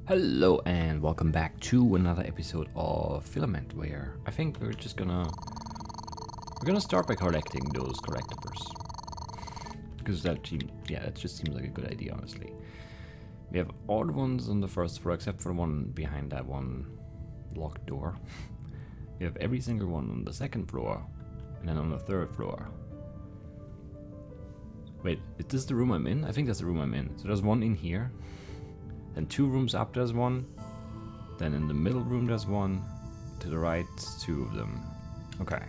Hello and welcome back to another episode of Filament, where I think we're gonna start by collecting those collectibles, because that just seems like a good idea, honestly. We have all the ones on the first floor except for the one behind that one locked door. We have every single one on the second floor, and then on the third floor. Wait, is this the room I'm in? I think that's the room I'm in. So there's one in here. Then 2 rooms up there's one. Then in the middle room there's one. To the right, 2 of them. Okay.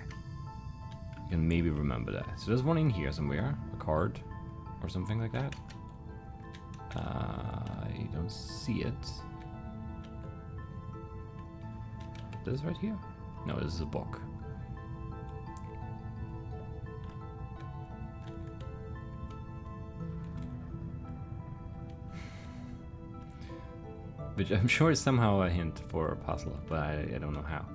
You can maybe remember that. So there's one in here somewhere. A card. Or something like that. I don't see it. This right here? No, this is a book. Which I'm sure is somehow a hint for a puzzle, but I don't know how.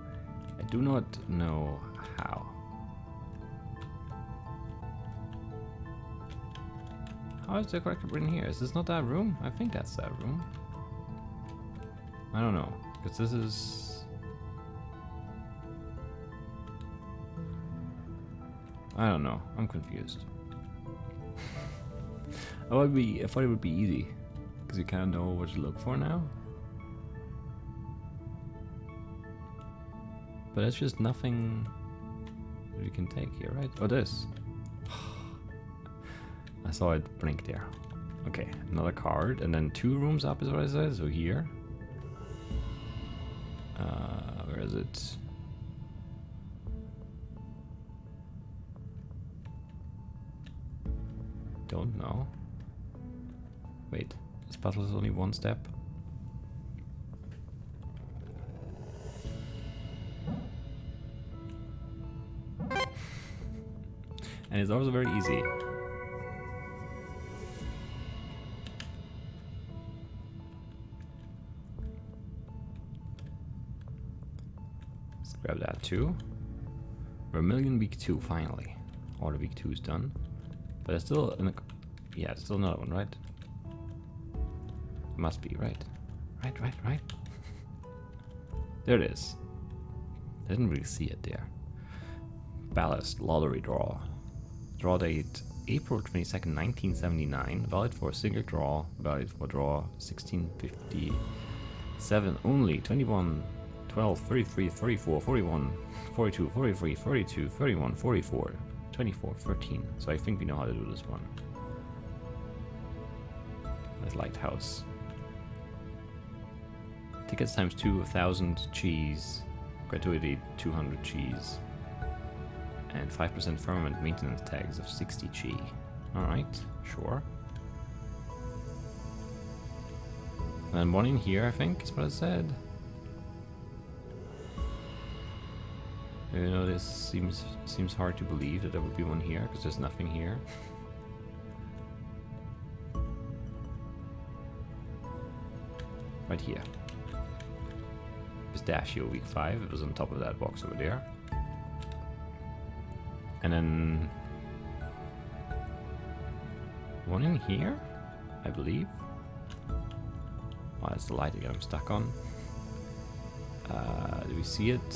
I do not know how. How is the collectible in here? Is this not that room? I think that's that room. I don't know, because this is... I don't know, I'm confused. I thought it would be easy, because you kind of know what to look for now. But it's just nothing that you can take here, right? Oh, this. I saw it blink there. Okay, another card, and then 2 rooms up is what I said, so here. Where is it? Don't know. Wait, this puzzle is only 1 step. And it's also very easy. Let's grab that too. Vermilion week 2, finally. All the week 2 is done. But there's still yeah, there's still another one, right? Must be, right? Right. There it is. I didn't really see it there. Ballast lottery draw. Draw date April 22nd, 1979. Valid for a single draw. Valid for draw 1657 only. 21, 12, 33, 34, 41, 42, 43, 42, 31, 44, 24, 13. So I think we know how to do this one. That's Lighthouse. Tickets times 2, 1,000 cheese. Gratuity 200 cheese. And 5% firmament maintenance tags of 60 chi. Alright, sure. And one in here, I think, is what I said. You know, this seems hard to believe that there would be one here, because there's nothing here. Right here. Pistachio week 5, it was on top of that box over there. And then one in here, I believe. Oh, that's the light again I'm stuck on. Do we see it?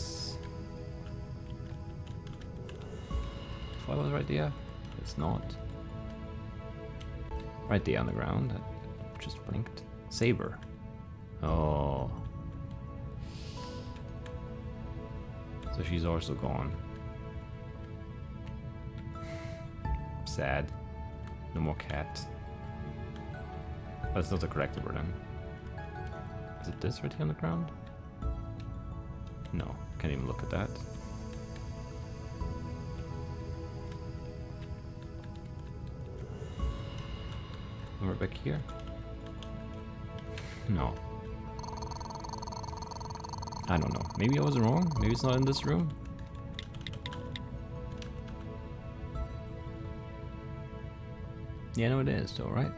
What was right there? It's not. Right there on the ground. That just blinked. Saber. Oh. So she's also gone. Sad. No more cat. But it's not a collectible then. Is it this right here on the ground? No, can't even look at that. And we're back here? No. I don't know. Maybe I was wrong. Maybe it's not in this room. Yeah, no, it is, though, right?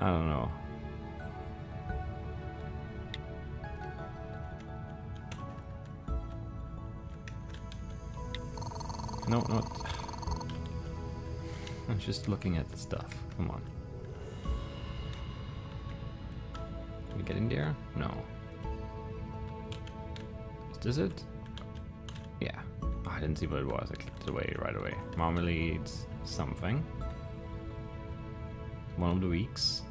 I don't know. No, not. I'm just looking at the stuff. Come on. Can we get in there? No. Is this it? Yeah. Oh, I didn't see what it was. I clicked it away right away. Marmalades something. One of the weeks.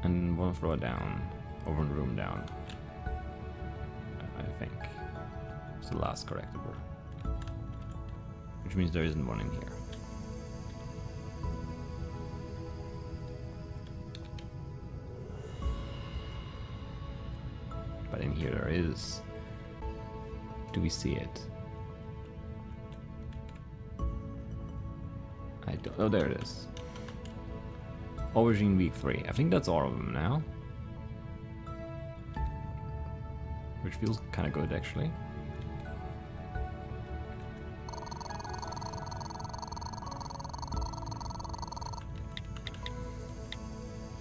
And one floor down. Or one room down. I think. It's the last correctable. Which means there isn't one in here. But in here there is. Do we see it? I don't. Oh, there it is. Aubergine week 3. I think that's all of them now. Which feels kind of good, actually.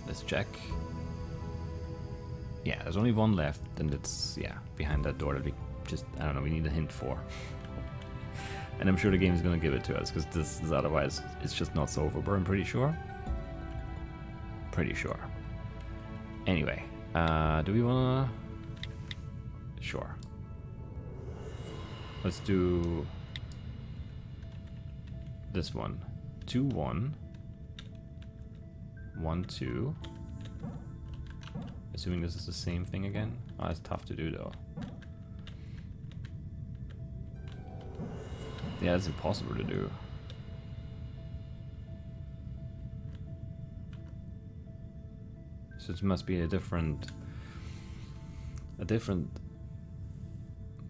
Let's check. Yeah, there's only one left, and it's, yeah, behind that door that we just, I don't know, we need a hint for. And I'm sure the game is going to give it to us, because this is otherwise, it's just not solvable, I'm pretty sure. Pretty sure. Anyway, do we want to... Sure. Let's do this one. 2, 1. 1, 2. Assuming this is the same thing again. Oh, it's tough to do though. Yeah, it's impossible to do. So it must be a different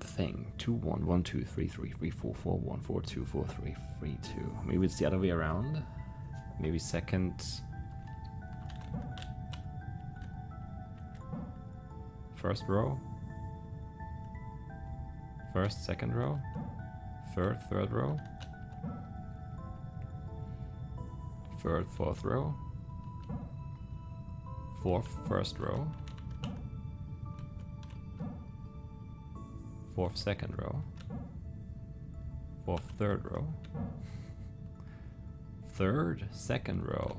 thing. 2, 1, 1, 2, 3, 3, 3, 4, 4, 1, 4, 2, 4, 3, 3, 2. Maybe it's the other way around. Maybe second. First row. First, second row. Third row. Third, fourth row. Fourth, first row. Fourth, second row. Fourth, third row. Third, second row.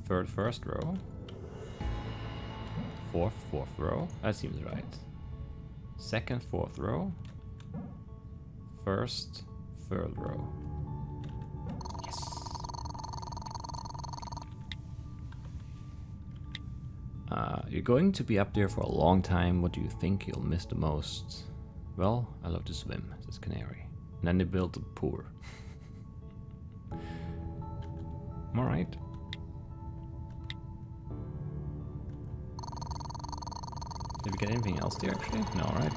Third, first row. Fourth, fourth row. That seems right. Second, fourth row. First, third row. Yes. You're going to be up there for a long time. What do you think you'll miss the most? Well, I love to swim, says Canary. And then they built a pool. Alright. Did we get anything else there actually? No, right?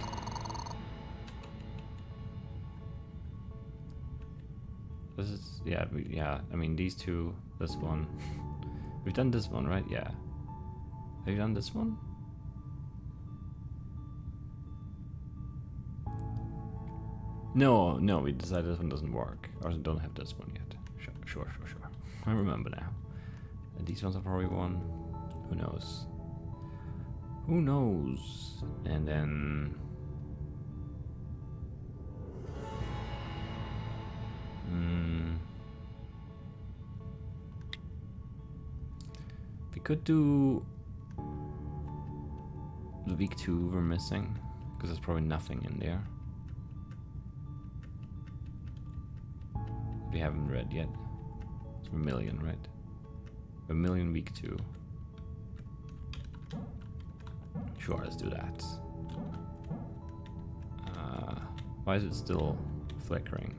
This is, yeah, I mean these two, this one. We've done this one, right? Yeah. Have you done this one? No, we decided this one doesn't work. Or don't have this one yet. Sure. I remember now. And these ones are probably one. Who knows? Who knows? And then... we could do... the week 2 we're missing. Because there's probably nothing in there. We haven't read yet. It's Vermilion, right? Vermilion week 2. Sure, let's do that. Why is it still flickering?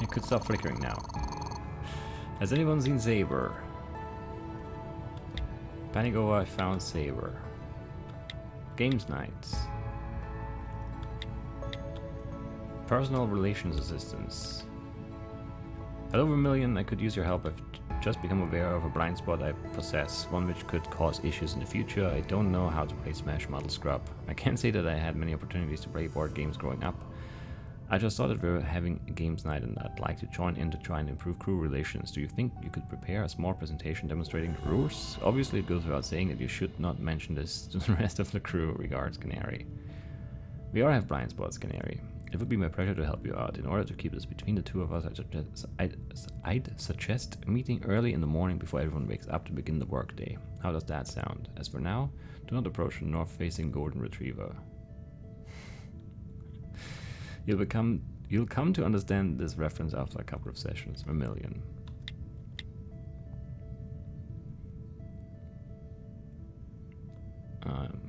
It could stop flickering now. Has anyone seen Saber? Panigo, I found Saber. Games nights. Personal relations assistance. Hello Vermilion, I could use your help. I've just become aware of a blind spot I possess, one which could cause issues in the future. I don't know how to play Smash Model Scrub. I can't say that I had many opportunities to play board games growing up. I just thought that we were having a games night and I'd like to join in to try and improve crew relations. Do you think you could prepare a small presentation demonstrating the rules? Obviously it goes without saying that you should not mention this to the rest of the crew. Regards, Canary. We all have blind spots, Canary. It would be my pleasure to help you out. In order to keep this between the two of us, I'd suggest meeting early in the morning before everyone wakes up to begin the workday. How does that sound? As for now, do not approach the north-facing golden retriever. You'll come to understand this reference after a couple of sessions. Vermilion.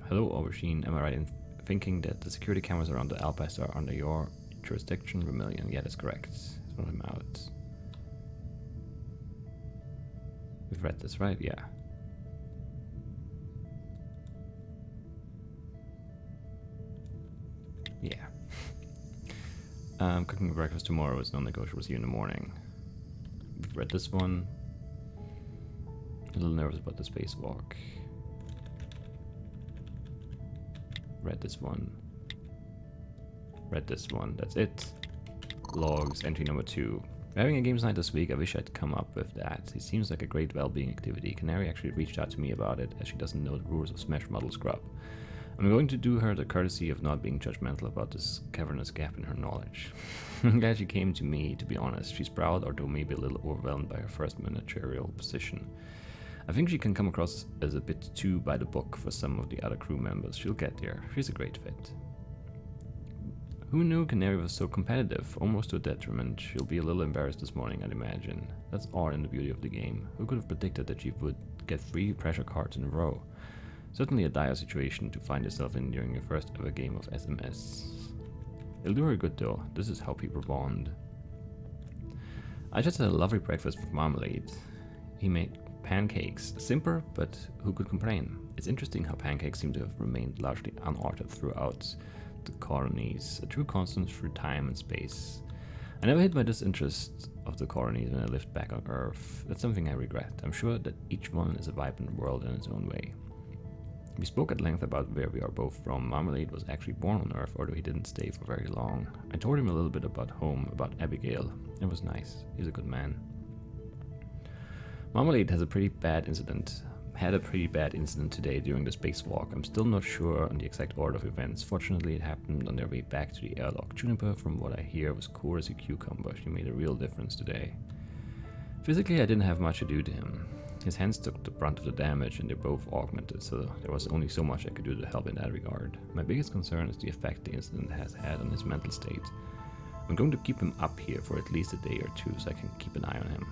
Hello, Aubergine. Am I right in thinking that the security cameras around the Alabaster are under your jurisdiction? Vermilion. Yeah, that's correct. Let's run him out. We've read this, right? Yeah. Yeah. Cooking breakfast tomorrow is non-negotiable. See you in the morning. We've read this one. A little nervous about the spacewalk. Read this one. Read this one. That's it. Logs. Entry number 2. We're having a games night this week. I wish I'd come up with that. It seems like a great well-being activity. Canary actually reached out to me about it, as she doesn't know the rules of Smash Model Scrub. I'm going to do her the courtesy of not being judgmental about this cavernous gap in her knowledge. I'm glad she came to me, to be honest. She's proud, although maybe a little overwhelmed by her first managerial position. I think she can come across as a bit too by the book for some of the other crew members. She'll get there. She's a great fit. Who knew Canary was so competitive? Almost to a detriment. She'll be a little embarrassed this morning, I'd imagine. That's all in the beauty of the game. Who could have predicted that she would get 3 pressure cards in a row? Certainly a dire situation to find yourself in during your first ever game of SMS. It'll do her good though. This is how people bond. I just had a lovely breakfast with Marmalade. He made pancakes. Simple, but who could complain? It's interesting how pancakes seem to have remained largely unaltered throughout the colonies, a true constant through time and space. I never hid my disinterest of the colonies when I lived back on Earth. That's something I regret. I'm sure that each one is a vibrant world in its own way. We spoke at length about where we are both from. Marmalade was actually born on Earth, although he didn't stay for very long. I told him a little bit about home, about Abigail. It was nice. He's a good man. Marmalade had a pretty bad incident today during the spacewalk. I'm still not sure on the exact order of events. Fortunately, it happened on their way back to the airlock. Juniper, from what I hear, was cool as a cucumber. She made a real difference today. Physically, I didn't have much to do to him. His hands took the brunt of the damage and they both augmented, so there was only so much I could do to help in that regard. My biggest concern is the effect the incident has had on his mental state. I'm going to keep him up here for at least a day or two so I can keep an eye on him.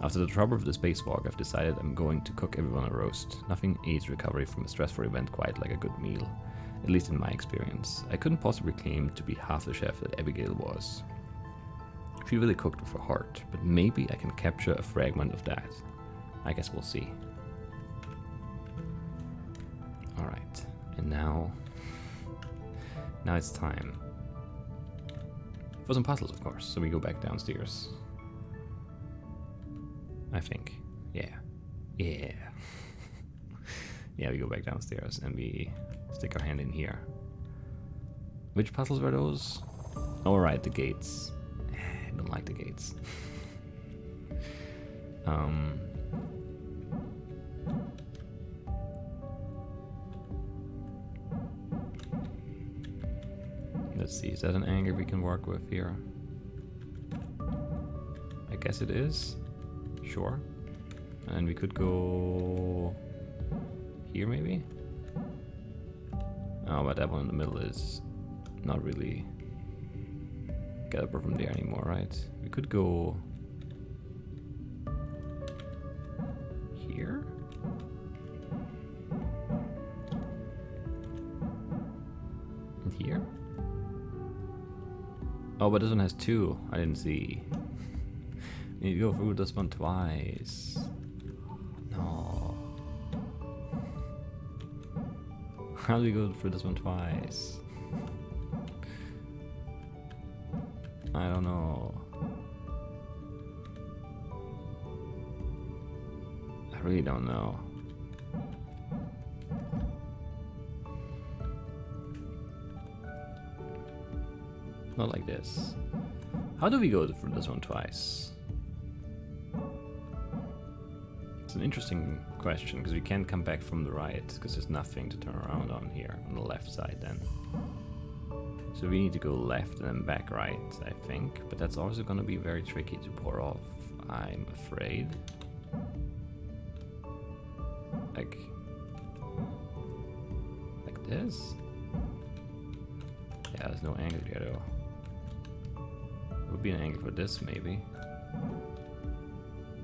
After the trouble of the spacewalk, I've decided I'm going to cook everyone a roast. Nothing aids recovery from a stressful event quite like a good meal, at least in my experience. I couldn't possibly claim to be half the chef that Abigail was. She really cooked with her heart, but maybe I can capture a fragment of that. I guess we'll see. Alright, and now it's time for some puzzles, of course. So we go back downstairs. I think. Yeah. Yeah, we go back downstairs and we stick our hand in here. Which puzzles were those? Alright, the gates. I don't like the gates. Let's see, is that an angle we can work with here? I guess it is. Sure. And we could go here maybe? Oh, but that one in the middle is not really gettable from there anymore, right? We could go here? And here? Oh, but this one has 2. I didn't see. Need to go through this one twice. No. How do we go through this one twice? I don't know. I really don't know. not like this. How do we go for this one twice? It's an interesting question, because we can't come back from the right, because there's nothing to turn around on here, on the left side then. So we need to go left and then back right, I think. But that's also going to be very tricky to pour off, I'm afraid. Like this? Yeah, there's no angle here though. There would be an angle for this maybe.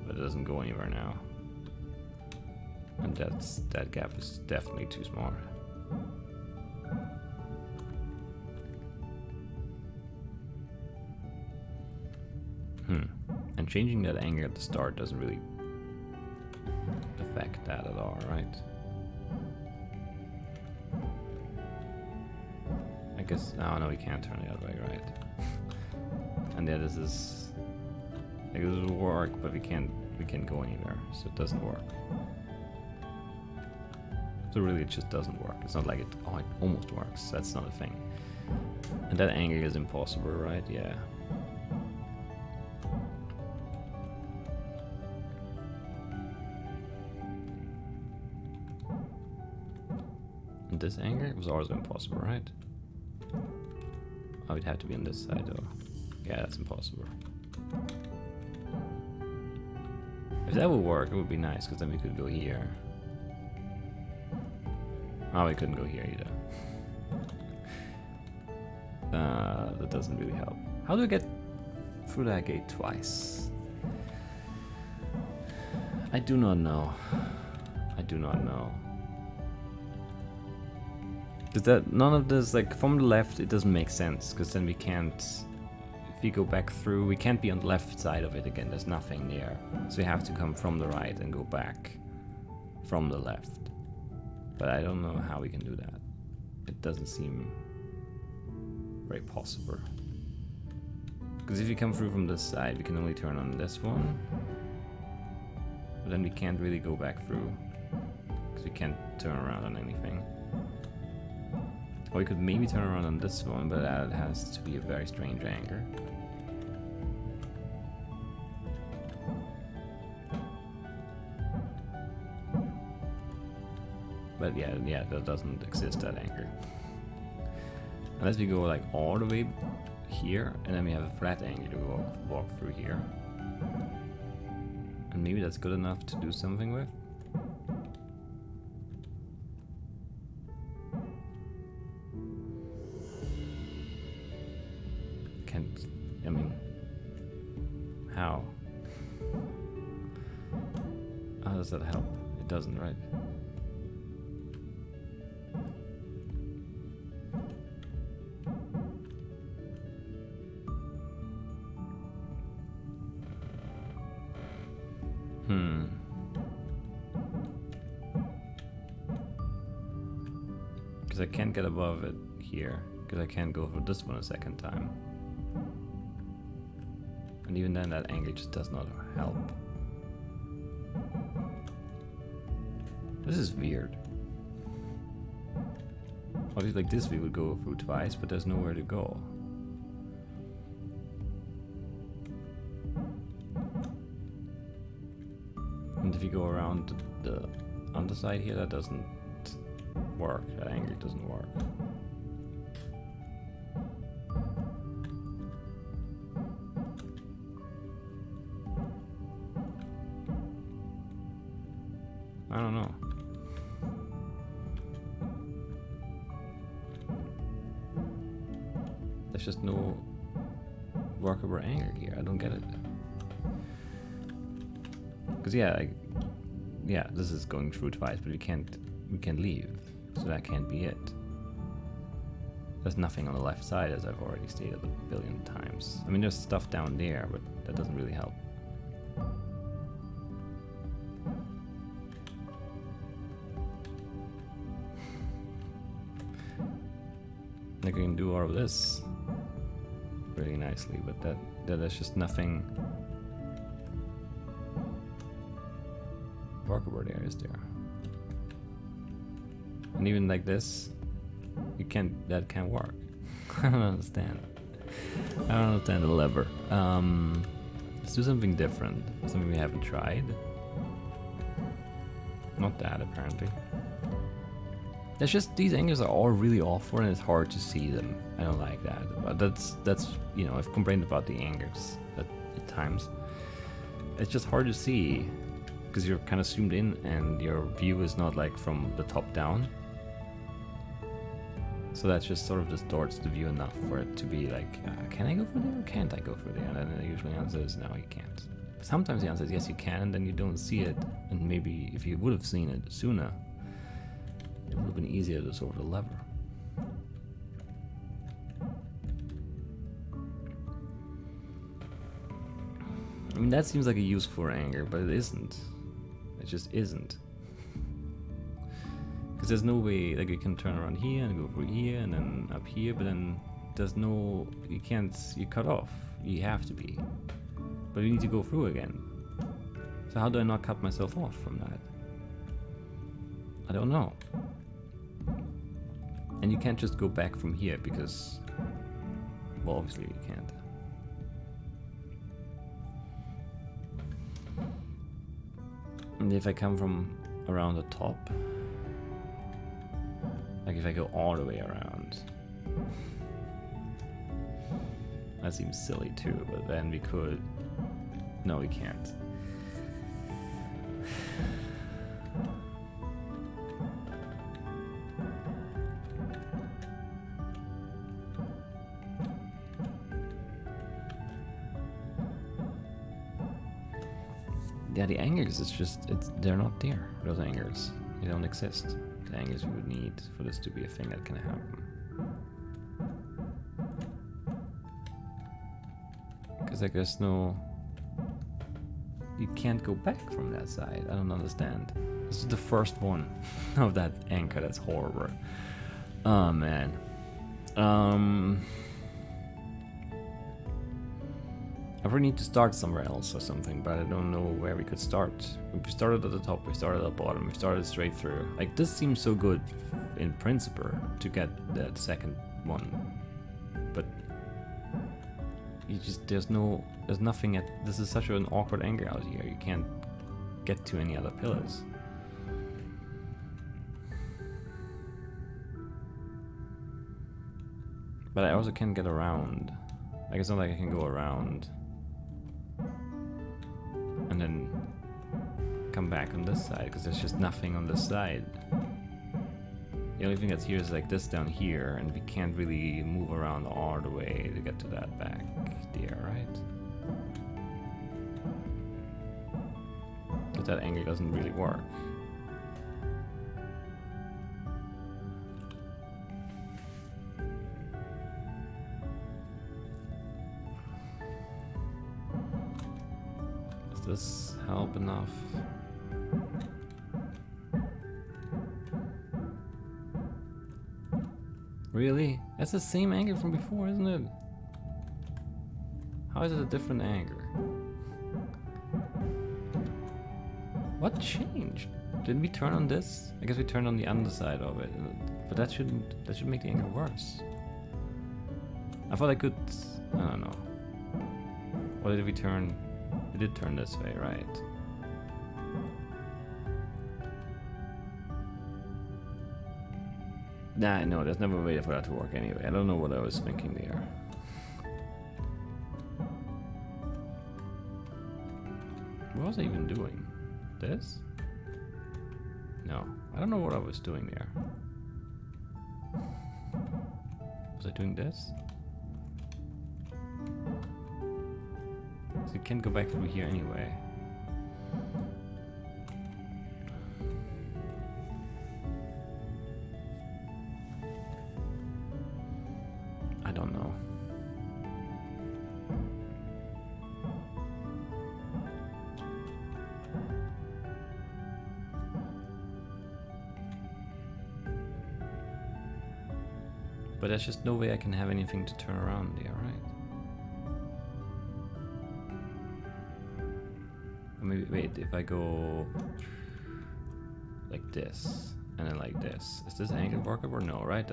But it doesn't go anywhere now. And that gap is definitely too small. And changing that angle at the start doesn't really affect that at all, right? I guess, oh no, we can't turn the other way, right? And yeah, this is, like, this will work, but we can't go anywhere, so it doesn't work. So really it just doesn't work. It's not like it, oh, it almost works. That's not a thing. And that angle is impossible, right? Yeah. And this angle was also impossible, right? Oh, it'd have to be on this side though. Yeah, that's impossible. If that would work, it would be nice, because then we could go here. Oh, we couldn't go here either. That doesn't really help. How do I get through that gate twice? I do not know. I do not know. Because that, none of this, like, from the left, it doesn't make sense, because then we can't, if we go back through, we can't be on the left side of it again, there's nothing there. So we have to come from the right and go back from the left. But I don't know how we can do that. It doesn't seem very possible. Because if you come through from this side, we can only turn on this one. But then we can't really go back through, because we can't turn around on anything. Or we could maybe turn around on this one, but that has to be a very strange angle. But yeah, that doesn't exist, that angle. Unless we go like all the way here, and then we have a flat angle to walk through here. And maybe that's good enough to do something with. I mean, how? How does that help? It doesn't, right? Because I can't get above it here, because I can't go for this one a second time. And even then, that angle just does not help. This is weird. Obviously, like this we would go through twice, but there's nowhere to go. And if you go around the underside here, that doesn't work. That angle doesn't work. I don't know. There's just no workable angle here. I don't get it. Because yeah, this is going through twice, but we can't leave, so that can't be it. There's nothing on the left side, as I've already stated a billion times. I mean, there's stuff down there, but that doesn't really help. Like, we can do all of this really nicely, but there's just nothing workable there, is there? And even like this, that can't work. I don't understand. I don't understand the lever. Let's do something different. Something we haven't tried. Not that, apparently. It's just these angles are all really awful and it's hard to see them. I don't like that. But that's you know, I've complained about the angles at times. It's just hard to see because you're kind of zoomed in and your view is not like from the top down. So that just sort of distorts the view enough for it to be like, can I go for there or can't I go for there? And then the usual answer is no, you can't. Sometimes the answer is yes, you can, and then you don't see it. And maybe if you would have seen it sooner, it would have been easier to sort the lever. I mean, that seems like a useful angle, but it isn't. It just isn't. Because there's no way, like, you can turn around here and go through here and then up here, but then there's no, you can't, you cut off. You have to be. But you need to go through again. So how do I not cut myself off from that? I don't know. And you can't just go back from here because, well, obviously you can't. And if I come from around the top, like if I go all the way around, that seems silly too, but then we could, no we can't. Yeah, the angles, they're not there, those angles. They don't exist. The angles you would need for this to be a thing that can happen. Because like there's no, you can't go back from that side. I don't understand. This is the first one of that anchor. That's horrible. Oh man. I really need to start somewhere else or something, but I don't know where we could start. We started at the top, we started at the bottom, we started straight through. Like, this seems so good in principle to get that second one. But you just, there's nothing at, this is such an awkward angle out here. You can't get to any other pillars. But I also can't get around. Like, it's not like I can go around and then come back on this side, because there's just nothing on this side. The only thing that's here is like this down here, and we can't really move around all the way to get to that back there, right? But that angle doesn't really work. Does this help enough? Really? That's the same angle from before, isn't it? How is it a different angle? What changed? Didn't we turn on this? I guess we turned on the underside of it, but that should make the angle worse. I thought I could, I don't know. What did we turn? We did turn this way, right? Nah, no, there's never a way for that to work anyway. I don't know what I was thinking there. What was I even doing? This? No, I don't know what I was doing there. Was I doing this? So you can't go back through here anyway. I don't know. But there's just no way I can have anything to turn around there, right? Maybe, wait, if I go like this, and then like this. Is this angle workable? No, right?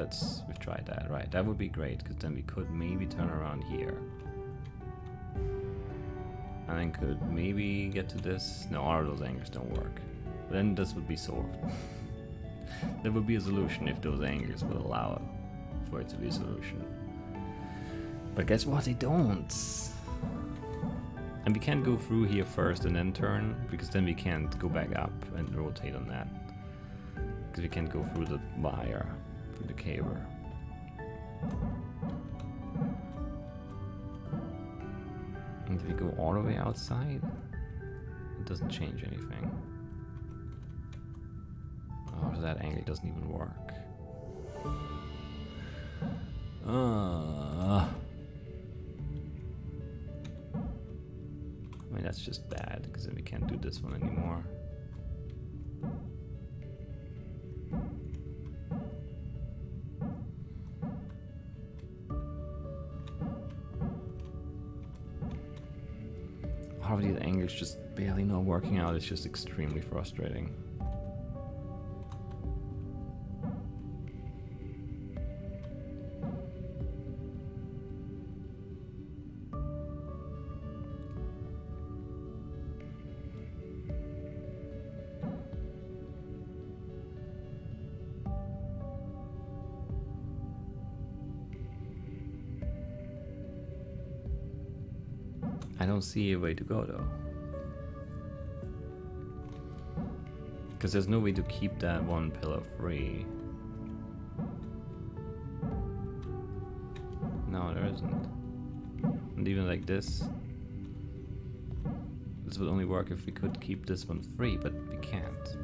We've tried that, right? That would be great, because then we could maybe turn around here. And then could maybe get to this. No, all of those angles don't work. But then this would be solved. There would be a solution if those angles would allow for it to be a solution. But guess what? They don't. And we can't go through here first and then turn, because then we can't go back up and rotate on that. Because we can't go through the wire, through the cable. And if we go all the way outside, it doesn't change anything. Oh, so that angle doesn't even work. I mean, that's just bad, because then we can't do this one anymore. All of these angles just barely not working out. It's just extremely frustrating. I don't see a way to go though. Because there's no way to keep that one pillar free. No, there isn't. And even like this. This would only work if we could keep this one free, but we can't.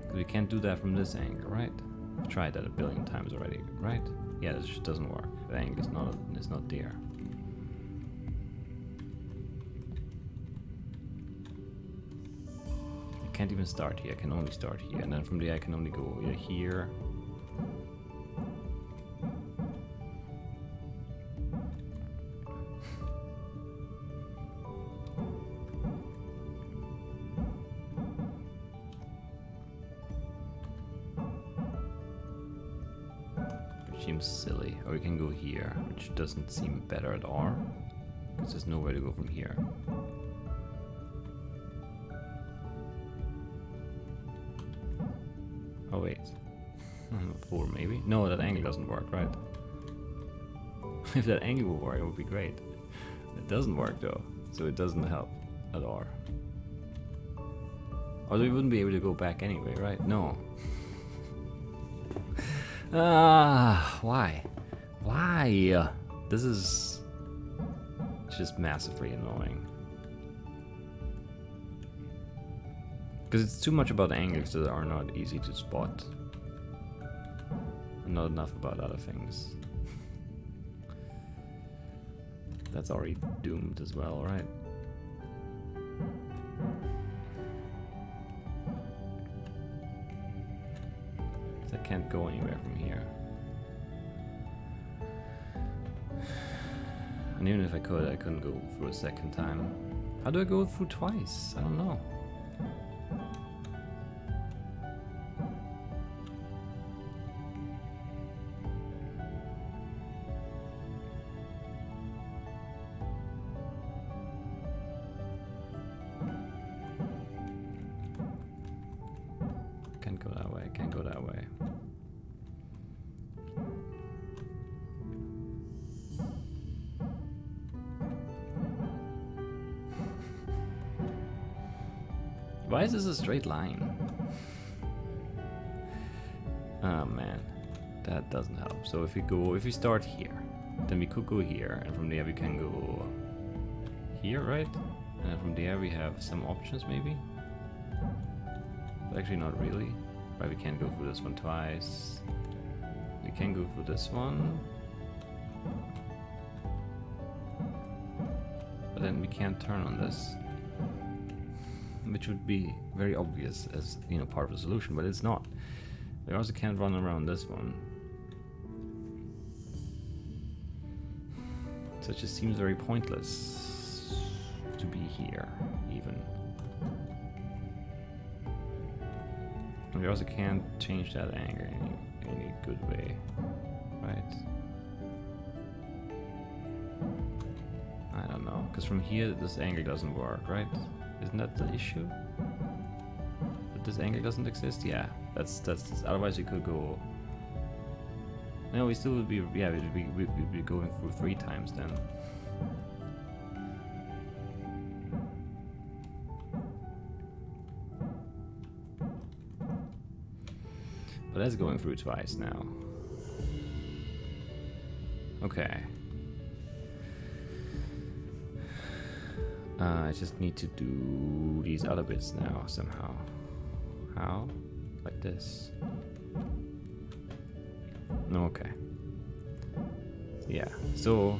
Because we can't do that from this angle, right? I've tried that a billion times already, right? Yeah, this just doesn't work. The angle is not there. I can't even start here. I can only start here, and then from there I can only go either here. Seems silly. Or we can go here, which doesn't seem better at all, because there's nowhere to go from here. Oh wait, 4 maybe? No, that angle doesn't work, right? If that angle would work, it would be great. It doesn't work though, so it doesn't help at all. Or we wouldn't be able to go back anyway, right? No. Why? Why? This is just massively annoying. Because it's too much about angles that are not easy to spot. And not enough about other things. That's already doomed as well, right? I can't go anywhere from here. And even if I could, I couldn't go through a second time. How do I go through twice? I don't know. Can't go that way, can't go that way. Why is this a straight line? Oh man, that doesn't help. So if we start here, then we could go here, and from there we can go here, right? And from there we have some options maybe? But actually not really. Right, we can't go through this one twice. We can go through this one. But then we can't turn on this. Which would be very obvious as, you know, part of the solution, but it's not. We also can't run around this one. So it just seems very pointless to be here, even. We also can't change that angle any good way, right? I don't know, because from here this angle doesn't work, right? Isn't that the issue? That this angle doesn't exist? Yeah, that's otherwise we could go. No, we still would be, yeah, we'd be going through 3 times then. But that's going through twice now. Okay. I just need to do these other bits now somehow. How? Like this. No, okay. Yeah, so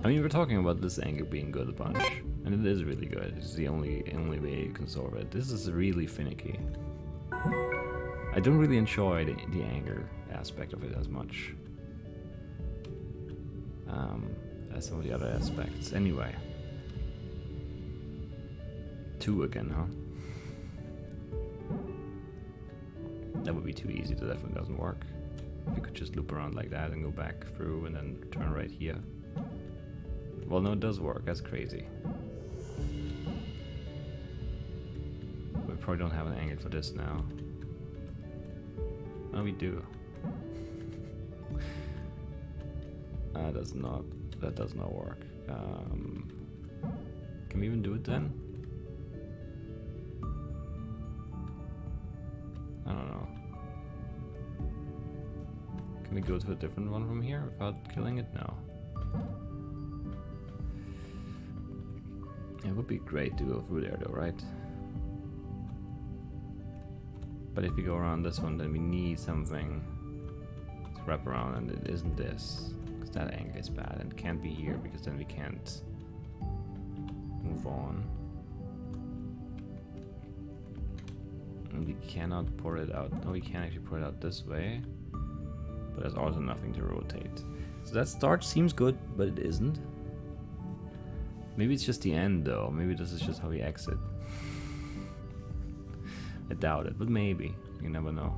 I mean, we're talking about this angle being good a bunch, and it is really good. It's the only way you can solve it. This is really finicky. I don't really enjoy the angle aspect of it as much as some of the other aspects. Anyway, 2 again, huh? That would be too easy. That definitely doesn't work. If you could just loop around like that and go back through and then turn right here. Well, no, it does work. That's crazy. We probably don't have an angle for this now. Oh, we do. That does not work. Can we even do it then? I don't know. Can we go to a different one from here without killing it? No. It would be great to go through there though, right? But if we go around this one, then we need something to wrap around, and it isn't this. Because that angle is bad, and it can't be here, because then we can't move on. And we cannot pour it out. No, we can actually pour it out this way. But there's also nothing to rotate. So that start seems good, but it isn't. Maybe it's just the end though. Maybe this is just how we exit. I doubt it, but maybe. You never know.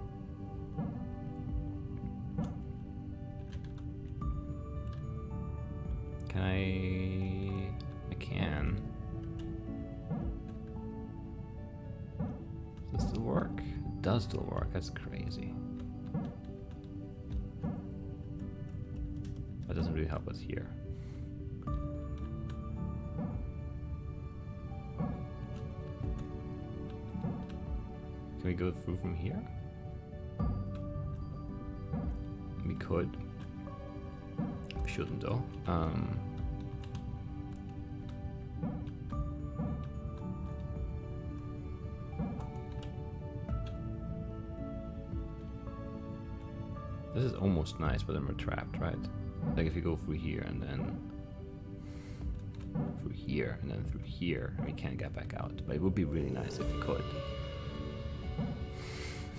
Can I can. Does this still work? It does still work. That's crazy. That doesn't really help us here. Can we go through from here? We could. We shouldn't though. This is almost nice, but then we're trapped, right? Like if you go through here and then through here and then through here, we can't get back out. But it would be really nice if we could.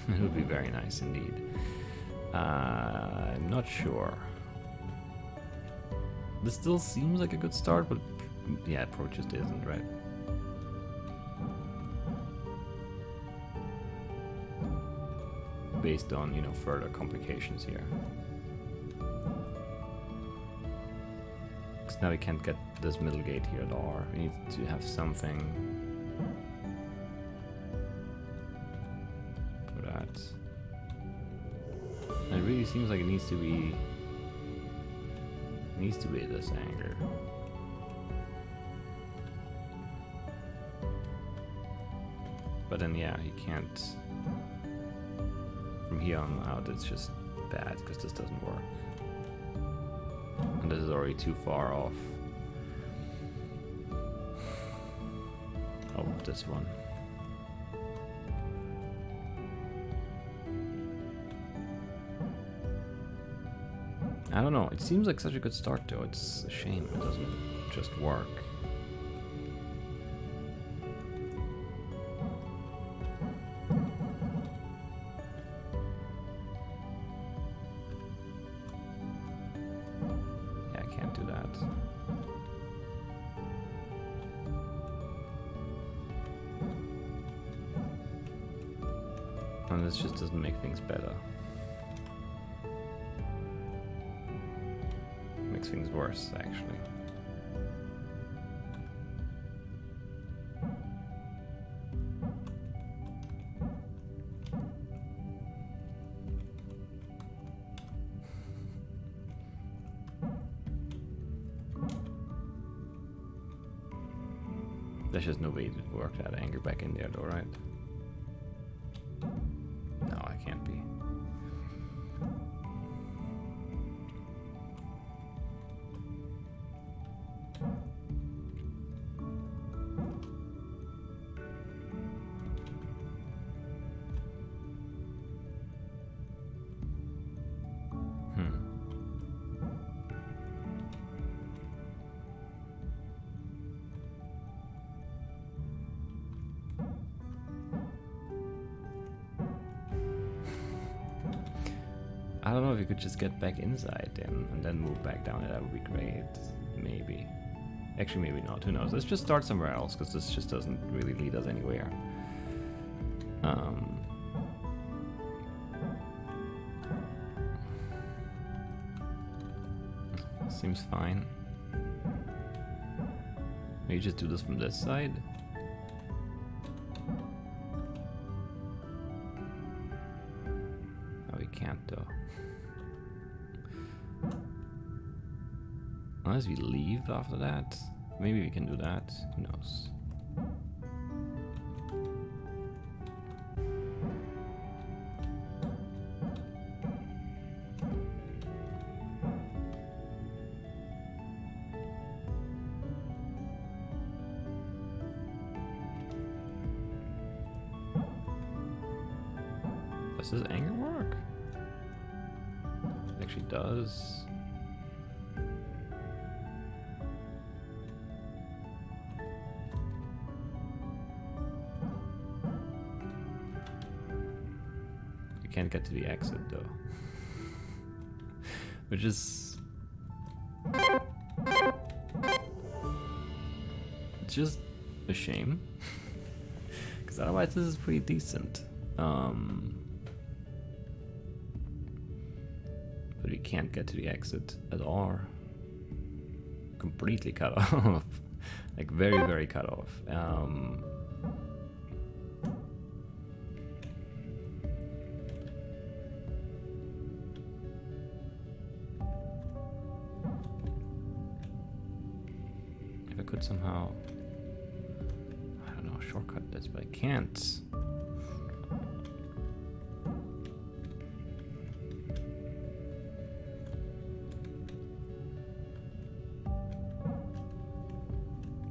It would be very nice indeed. I'm not sure. This still seems like a good start, but yeah, it probably just isn't, right? Based on, you know, further complications here. Because now we can't get this middle gate here at all. We need to have something for that. And it really seems like it needs to be this angle. But then yeah, you can't. From here on out, it's just bad because this doesn't work. And this is already too far off of this one. I don't know, it seems like such a good start though. It's a shame it doesn't just work. And this just doesn't make things better. Makes things worse, actually. There's just no way to work that angle back in there though, right? No, I can't be. I don't know if you could just get back inside then and then move back down. That would be great. Maybe. Actually, maybe not. Who knows? Let's just start somewhere else because this just doesn't really lead us anywhere. Seems fine. Maybe just do this from this side. Oh, we can't though. Unless we leave after that. Maybe we can do that. Who knows? Does this angle work? It actually does. Can't get to the exit though, which is just a shame because otherwise this is pretty decent. But we can't get to the exit at all. Completely cut off. Like very, very cut off. Could somehow, I don't know, shortcut this, but I can't.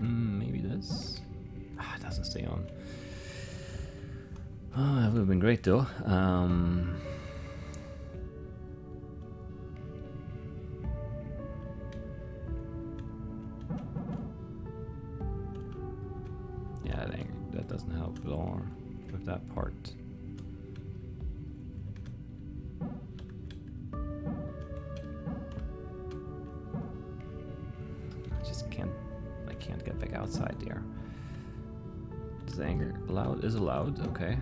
Maybe this. It doesn't stay on. Oh, that would have been great though. That doesn't help at all with that part. I can't get back outside there. This angle is allowed, okay.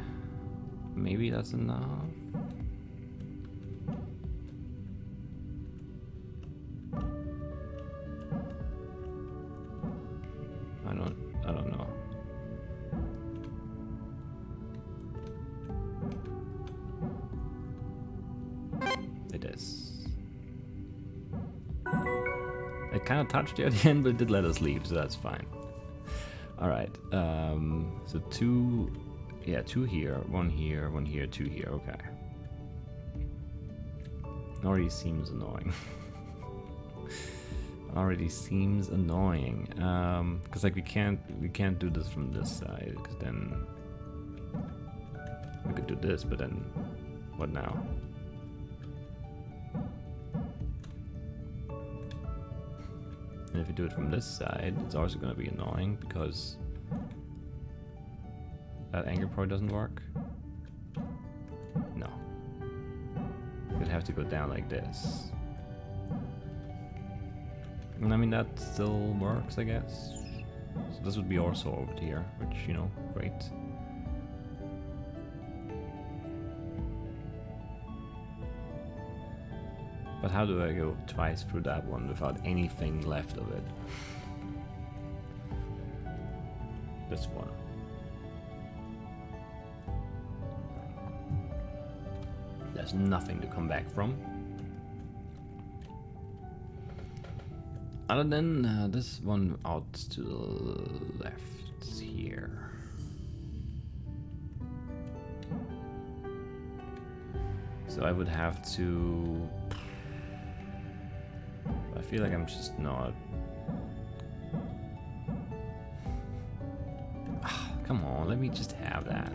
Maybe that's enough. I don't know. It is. It kind of touched you at the end, but it did let us leave, so that's fine. Alright, so two here, one here, two here, okay. Already seems annoying. Because like we can't do this from this side, because then we could do this, but then what now? And if you do it from this side, it's also going to be annoying because that angle probably doesn't work. No. You'd have to go down like this. And I mean, that still works, I guess. So this would be also over here, which, you know, great. But how do I go twice through that one without anything left of it? This one. There's nothing to come back from. Other than this one out to the left here. So I would have to... I feel like I'm just not... Come on, let me just have that.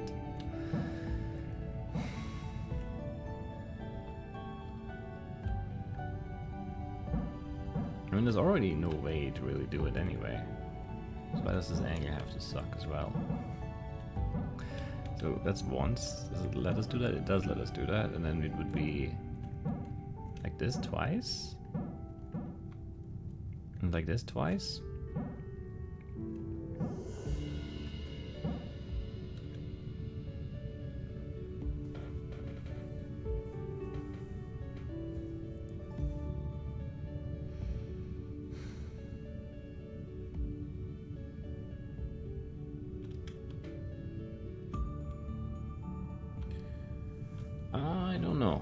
I mean, there's already no way to really do it anyway. So why does this angle have to suck as well? So that's once. Does it let us do that? It does let us do that. And then it would be like this twice. And like this twice. I don't know.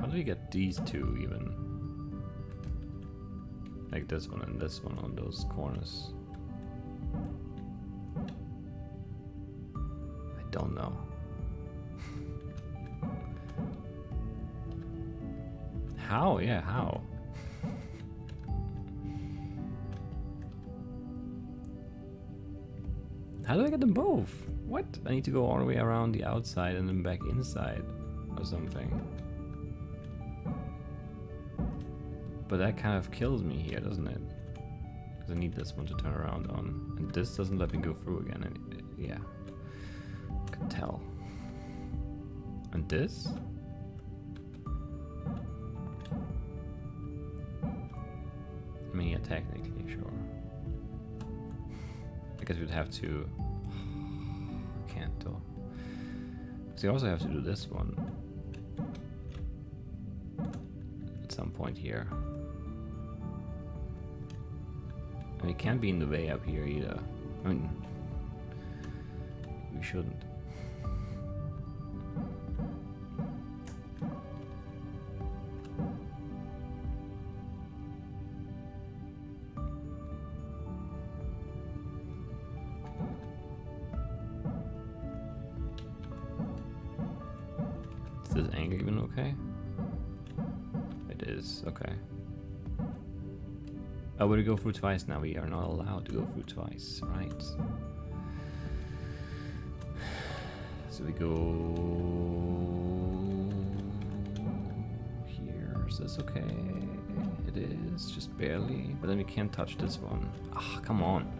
How do we get these two even? Like this one and this one on those corners. I don't know. How? Yeah, how? How do I get them both? What? I need to go all the way around the outside and then back inside or something. But that kind of kills me here, doesn't it? Because I need this one to turn around on. And this doesn't let me go through again. And yeah. I can tell. And this? I mean, yeah, technically, sure. I guess we'd have to... Can't though. Because you also have to do this one. At some point here. And it can't be in the way up here either. I mean... We shouldn't. Is this angle even okay? It is, okay. Oh, we go through twice now. We are not allowed to go through twice, right? So we go here. Is this okay? It is, just barely. But then we can't touch this one. Ah, come on.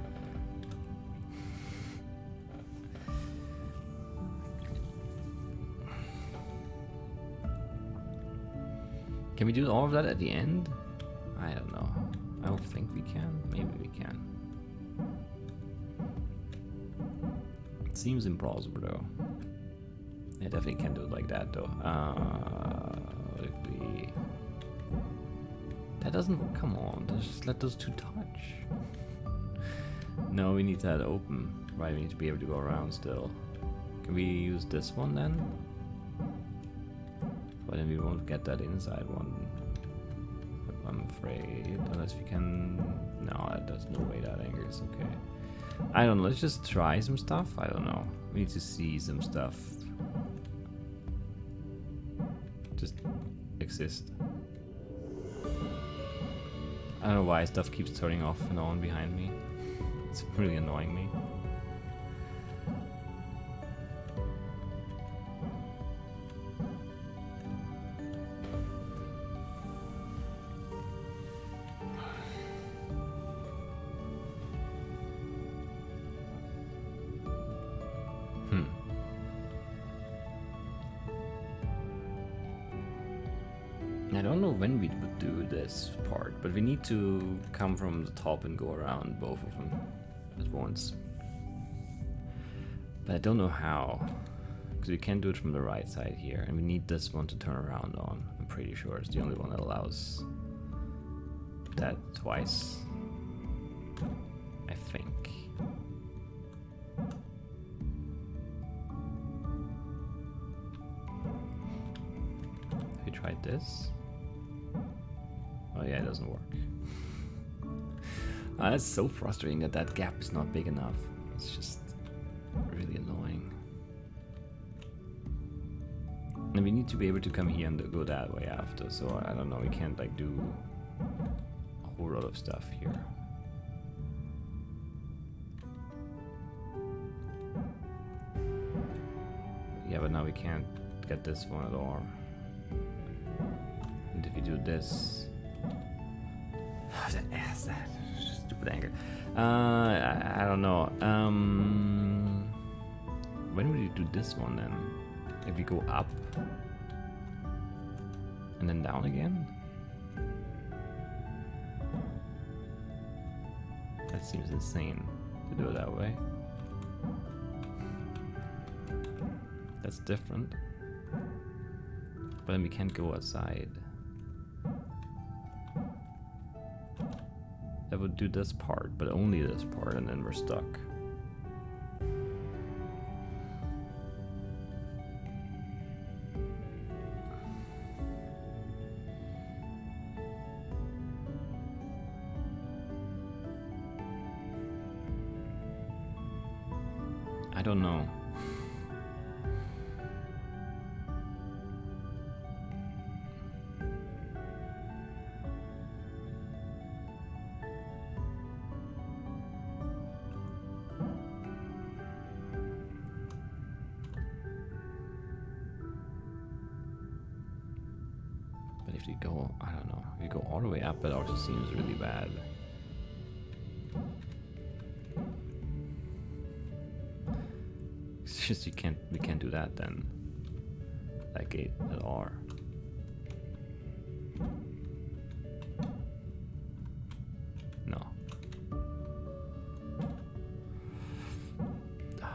Can we do all of that at the end? I don't know. I don't think we can. Maybe we can. It seems implausible though. I definitely can't do it like that though. If we... That doesn't... Come on. Just let those two touch. No, we need that open. Right, we need to be able to go around still. Can we use this one then? But then we won't get that inside one, I'm afraid, unless we can... No, there's no way that angle is okay. I don't know, let's just try some stuff, I don't know. We need to see some stuff. Just exist. I don't know why stuff keeps turning off and on behind me. It's really annoying me. I don't know when we would do this part, but we need to come from the top and go around both of them at once. But I don't know how. Because we can't do it from the right side here, and we need this one to turn around on. I'm pretty sure it's the only one that allows that twice. I think. Have you tried this? Oh yeah, it doesn't work. It's so frustrating that that gap is not big enough. It's just really annoying. And we need to be able to come here and go that way after, so I don't know, we can't like do a whole lot of stuff here. Yeah, but now we can't get this one at all. And if you do this... that stupid angle. I don't know. When would you do this one then? If you go up and then down again? That seems insane to do it that way. That's different. But then we can't go outside. That would do this part, but only this part, and then we're stuck. I don't know. But if you go, I don't know, if you go all the way up, it also seems really bad. It's just we can't do that then. That gate at R. No.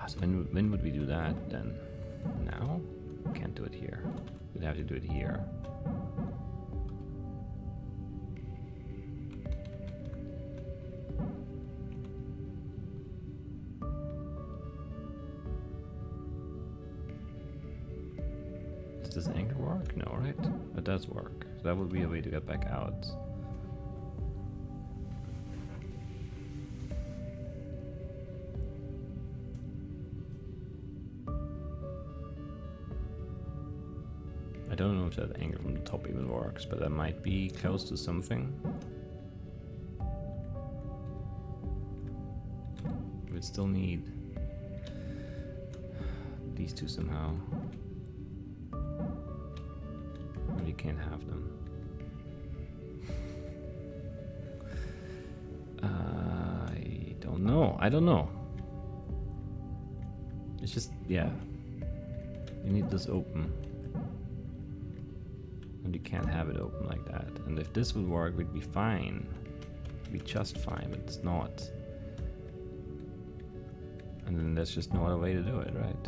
So when would we do that then? Now? Can't do it here. We'd have to do it here. Does this angle work? No, right? It does work. So that would be a way to get back out. I don't know if that angle from the top even works, but that might be close to something. We'd still need these two somehow. You can't have them. I don't know. I don't know. It's just, yeah. You need this open. And you can't have it open like that. And if this would work, we'd be fine. We'd be just fine, but it's not. And then there's just no other way to do it, right?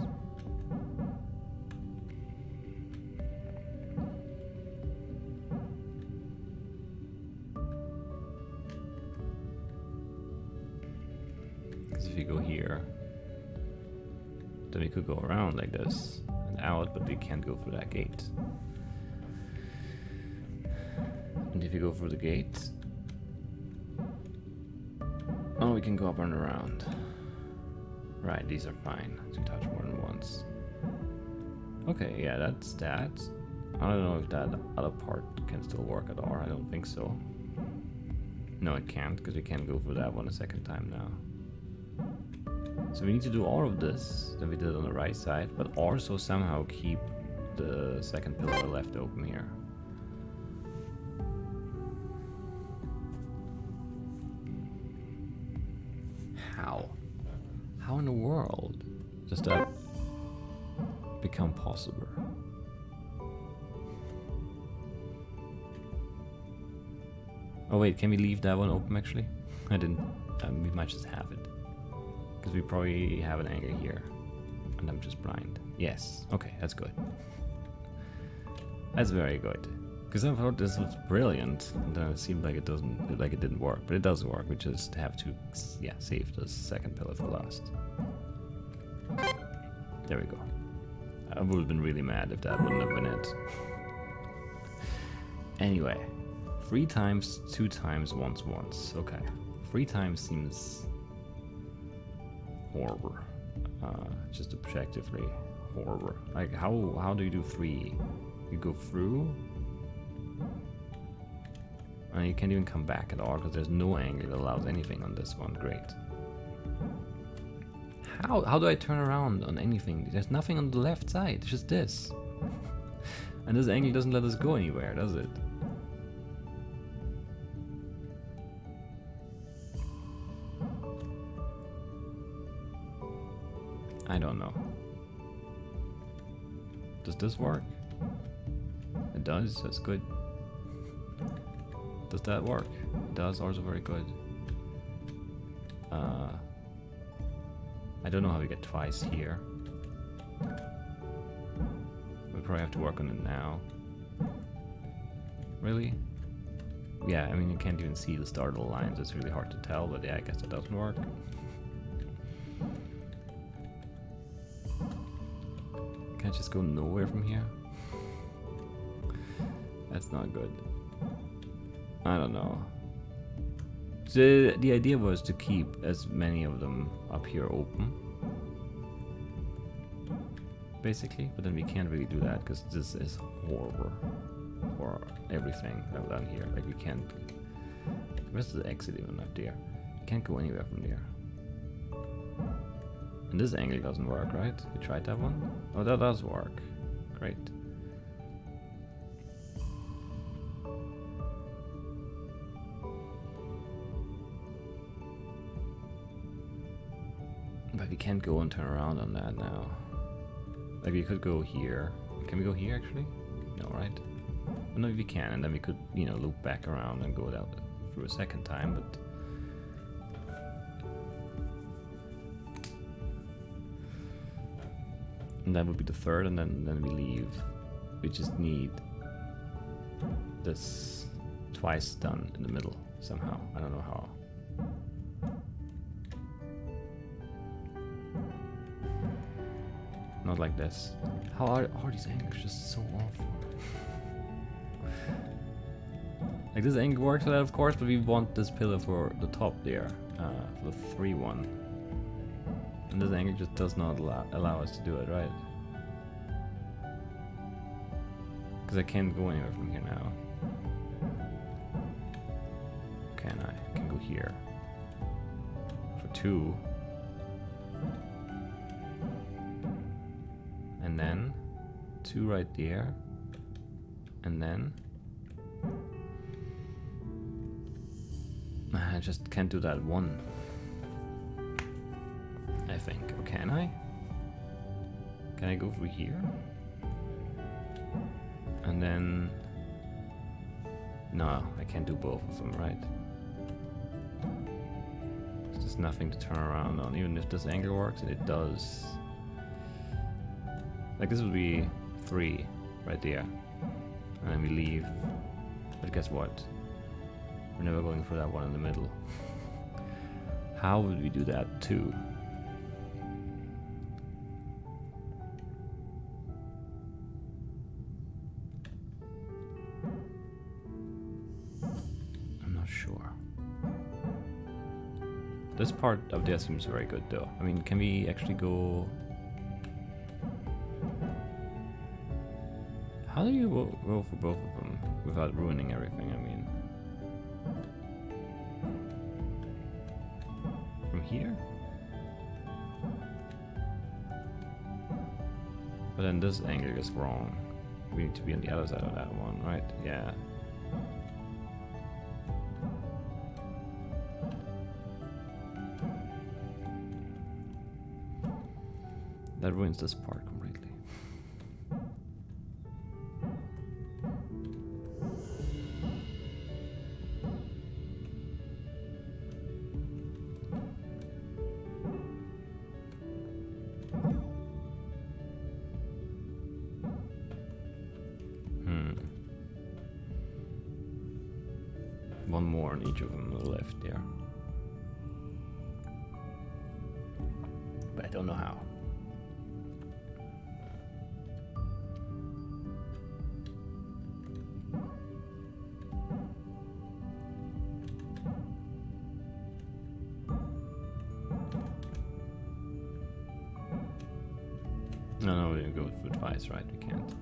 If you go here, then we could go around like this and out, but we can't go through that gate. And if you go through the gate, oh, we can go up and around. Right, these are fine to touch more than once. Okay, yeah, that's that. I don't know if that other part can still work at all. I don't think so. No, it can't, because we can't go through that one a second time now. So we need to do all of this that we did on the right side, but also somehow keep the second pillar left open here. How? How in the world does that become possible? Oh wait, can we leave that one open actually? I didn't. We might just have it. Because we probably have an angle here. And I'm just blind. Yes. Okay, that's good. That's very good. Because I thought this was brilliant, and then it seemed like it didn't work, but it does work. We just have to, yeah, save the second pillar for last. There we go. I would have been really mad if that wouldn't have been it. Anyway, 3 times, 2 times, once. Okay, 3 times seems horrible. Just objectively horrible. Like how do you do 3? You go through. And you can't even come back at all because there's no angle that allows anything on this one. Great. How do I turn around on anything? There's nothing on the left side. It's just this. And this angle doesn't let us go anywhere, does it? I don't know. Does this work? It does. That's good. Does that work? It does. Also very good. I don't know how we get twice here. We probably have to work on it now. Really? Yeah, I mean you can't even see the start of the lines. It's really hard to tell, but yeah, I guess that doesn't work. Can I just go nowhere from here? That's not good. I don't know. So the idea was to keep as many of them up here open, basically, but then we can't really do that because this is horrible for everything down here. Like we can't. Where's the exit even up there? You can't go anywhere from there. And this angle doesn't work, right? We tried that one. Oh, that does work. Great. But we can't go and turn around on that now. Like we could go here. Can we go here actually? No, right? Well, no, we can, and then we could, you know, loop back around and go down through a second time, but and that would be the third, and then we leave. We just need this twice done in the middle somehow. I don't know how. Not like this. How are these angles just so awful? Like this angle works for that, of course, but we want this pillar for the top there, for the 3-1. And this angle just does not allow us to do it, right? Because I can't go anywhere from here now. Can I? I can go here. For 2. And then 2 right there. And then I just can't do that 1. I think. Or can I? Can I go through here? And then no, I can't do both of them, right? There's just nothing to turn around on, even if this angle works, and it does. Like this would be 3 right there, and then we leave. But guess what? We're never going for that one in the middle. How would we do that too? I'm not sure. This part of there seems very good though. I mean, can we actually go? How do you go for both of them without ruining everything? I mean, from here? But then this angle is wrong. We need to be on the other side of that one, right? Yeah. That ruins this part completely. One more on each of them on the left there. But I don't know how. No, we go for twice, right? We can't.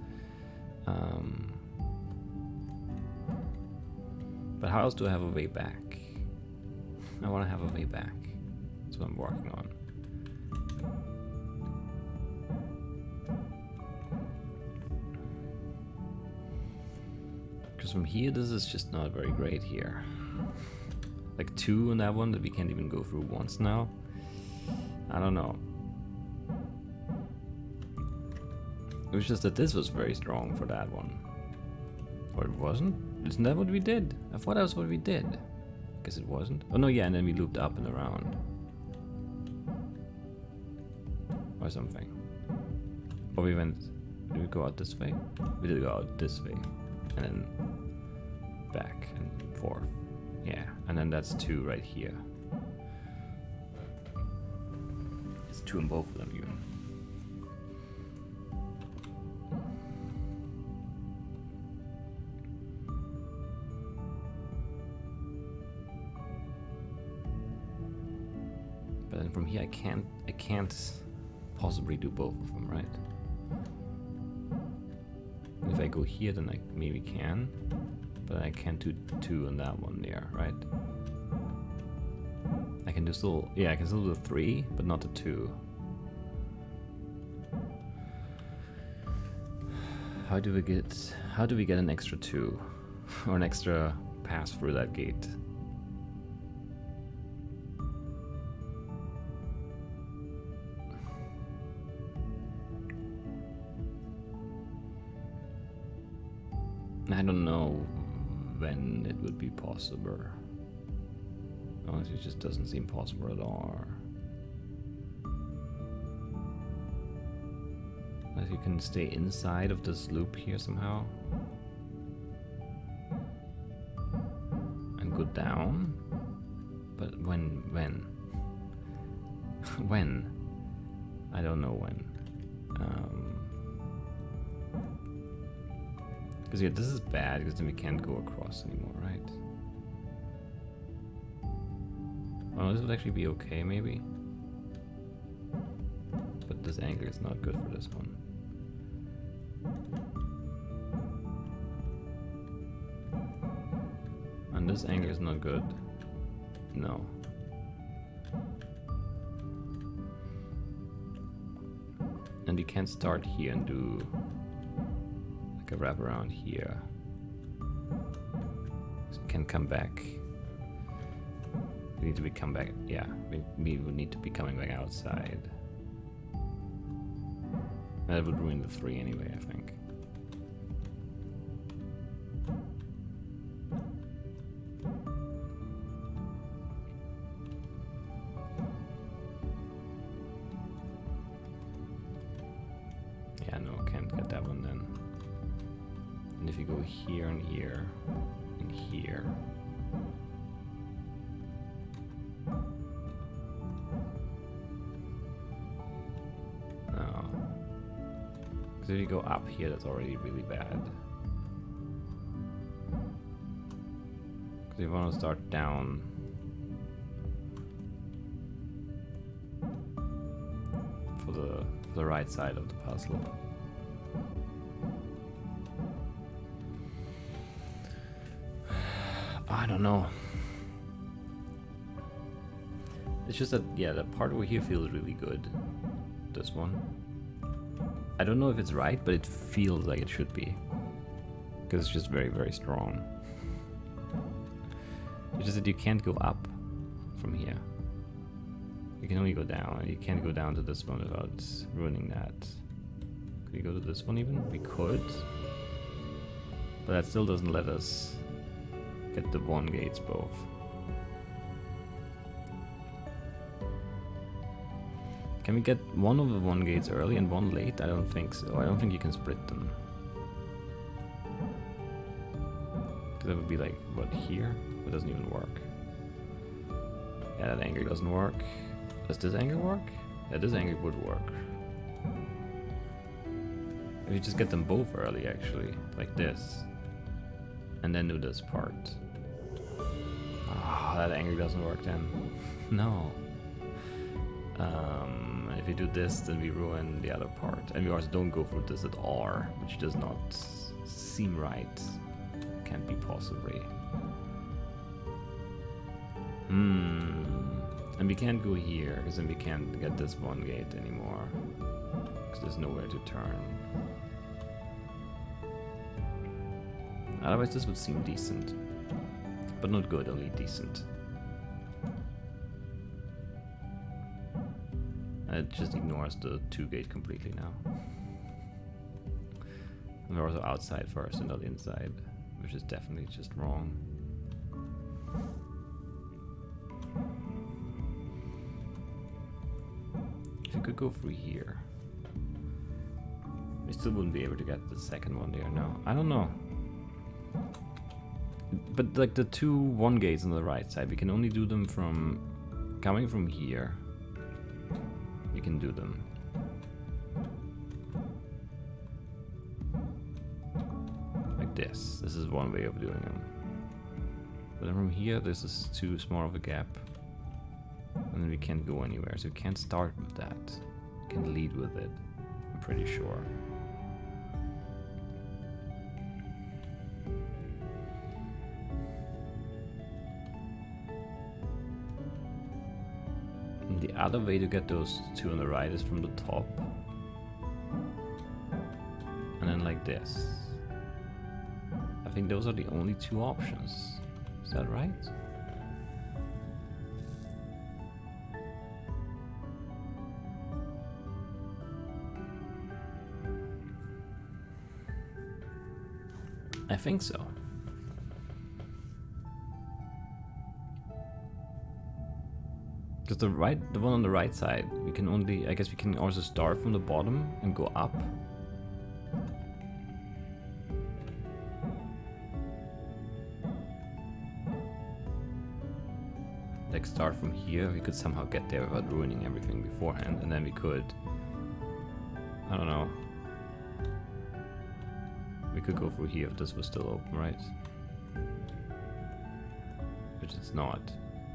But how else do I have a way back? I want to have a way back. That's what I'm working on. Because from here, this is just not very great here. Like 2 on that one that we can't even go through once now. I don't know. It was just that this was very strong for that one. Or it wasn't? Isn't that what we did? I thought that was what we did. Guess it wasn't. Oh no, yeah, and then we looped up and around. Or something. Or we went... Did we go out this way? We did go out this way. And then back and forth. Yeah, and then that's 2 right here. It's 2 in both of them even. But then from here I can't possibly do both of them, right? If I go here, then I maybe can, but I can't do 2 on that one there, right? I can do still, yeah, I can still do 3, but not the 2. How do we get an extra 2, or an extra pass through that gate? I don't know when it would be possible. Honestly, it just doesn't seem possible at all. Unless you can stay inside of this loop here somehow. And go down. But when? When? I don't know when. Because yeah, this is bad because then we can't go across anymore, right? Oh, this would actually be okay, maybe. But this angle is not good for this one. And this angle is not good. No. And you can't start here and do a wrap around here, so you can come back. We need to be come back. Yeah, we would need to be coming back outside. That would ruin the 3 anyway, I think. Yeah, no, can't get that one then. And if you go here and here and here, no, because if you go up here, that's already really bad. Because you want to start down. For the right side of the puzzle. I don't know. It's just that, yeah, the part over here feels really good. This one. I don't know if it's right, but it feels like it should be. Because it's just very, very strong. It's just that you can't go up from here. You can only go down, and you can't go down to this one without ruining that. Could we go to this one even? We could. But that still doesn't let us get the 1 gates both. Can we get one of the 1 gates early and 1 late? I don't think so. I don't think you can split them. That would be like, what, here? It doesn't even work. Yeah, that angle doesn't work. Does this angle work? Yeah, this angle would work. If you just get them both early, actually, like this. And then do this part. Ah, that angle doesn't work then. No. If you do this, then we ruin the other part. And we also don't go for this at R, which does not seem right. Can't be possibly. And we can't go here, because then we can't get this one gate anymore. Because there's nowhere to turn. Otherwise this would seem decent. But not good, only decent. And it just ignores the 2 gate completely now. And we're also outside first and not inside, which is definitely just wrong. If you could go through here, we still wouldn't be able to get the second one there, no. I don't know. But like the 2 1 gates on the right side, we can only do them from coming from here. We can do them. Like this. This is one way of doing them. But then from here, this is too small of a gap. And then we can't go anywhere, so we can't start with that. We can lead with it, I'm pretty sure. The other way to get those 2 on the right is from the top. And then like this. I think those are the only 2 options. Is that right? I think so. Because the one on the right side, we can only, I guess we can also start from the bottom and go up. Like start from here, we could somehow get there without ruining everything beforehand, and then we could, I don't know. We could go through here if this was still open, right? Which it's not.